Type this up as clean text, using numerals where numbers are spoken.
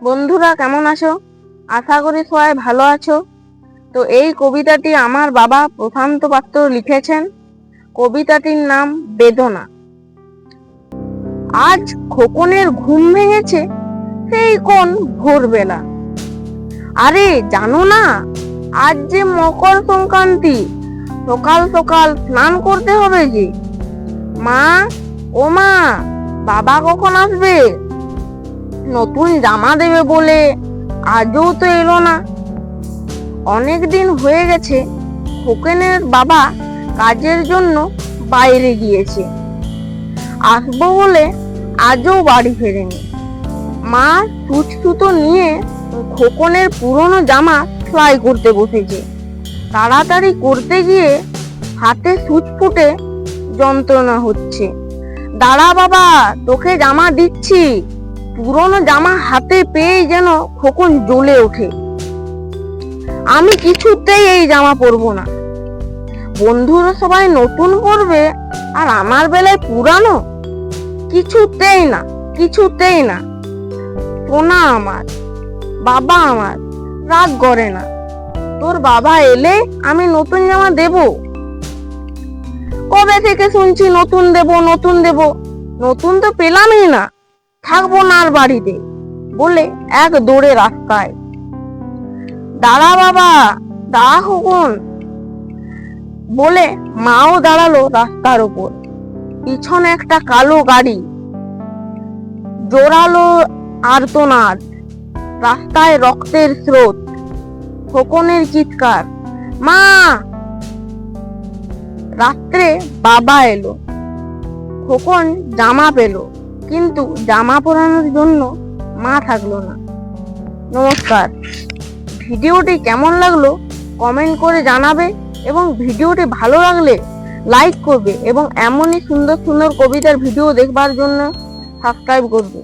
বন্ধুরা কেমন আছো? আশা করি সবাই ভালো আছো। তো এই কবিতাটি আমার বাবা প্রশান্ত পাত্র লিখেছেন। কবিতাটির নাম বেদনা। আজ খোকনের ঘুম ভেঙেছে সেই কোন ভোরবেলা। আরে জানো না, আজ যে মকর সংক্রান্তি, সকাল সকাল স্নান করতে হবে যে। মা, ও মা, বাবা কখন আসবে? নতুন জামা দেবে বলে আজও তো এলো না। অনেক দিন হয়ে গেছে খোকনের বাবা কাজের জন্য বাইরে গিয়েছে, আসবো বলে আজও বাড়ি ফেরেনি। মা সুচ সুতো নিয়ে খোকনের পুরনো জামা সেলাই করতে বসেছে। তাড়াতাড়ি করতে গিয়ে হাতে সুচ ফুটে যন্ত্রণা হচ্ছে। দাঁড়া বাবা, তোকে জামা দিচ্ছি। পুরনো জামা হাতে পেয়ে যেন খোকন জ্বলে ওঠে। আমি কিছুতেই এই জামা পরবো না। বন্ধুরা সবাই নতুন পরবে আর আমার বেলায় পুরানো। কিছুতেই না, কিছুতেই না। সোনা আমার, বাবা আমার, রাগ করে না। তোর বাবা এলে আমি নতুন জামা দেব। কবে থেকে শুনছি নতুন দেব, নতুন দেব। নতুন তো পেলামই না। থাকবো না আর বাড়িতে বলে এক দৌড়ে রাস্তায়। দাঁড়া বাবা, দাঁড়া খোকন বলে মাও দাঁড়ালো রাস্তার উপর। পিছনে একটা কালো গাড়ি, জোরালো আর্তনাদ, রাস্তায় রক্তের স্রোত, খোকনের চিৎকার, মা। রাত্রে বাবা এলো। খোকন জামা পেল, কিন্তু জামা পরানোর জন্য মা থাকলো না। নমস্কার। ভিডিওটি কেমন লাগলো কমেন্ট করে জানাবে, এবং ভিডিওটি ভালো লাগলে লাইক করবে, এবং এমনই সুন্দর সুন্দর কবিতার ভিডিও দেখবার জন্য সাবস্ক্রাইব করবে।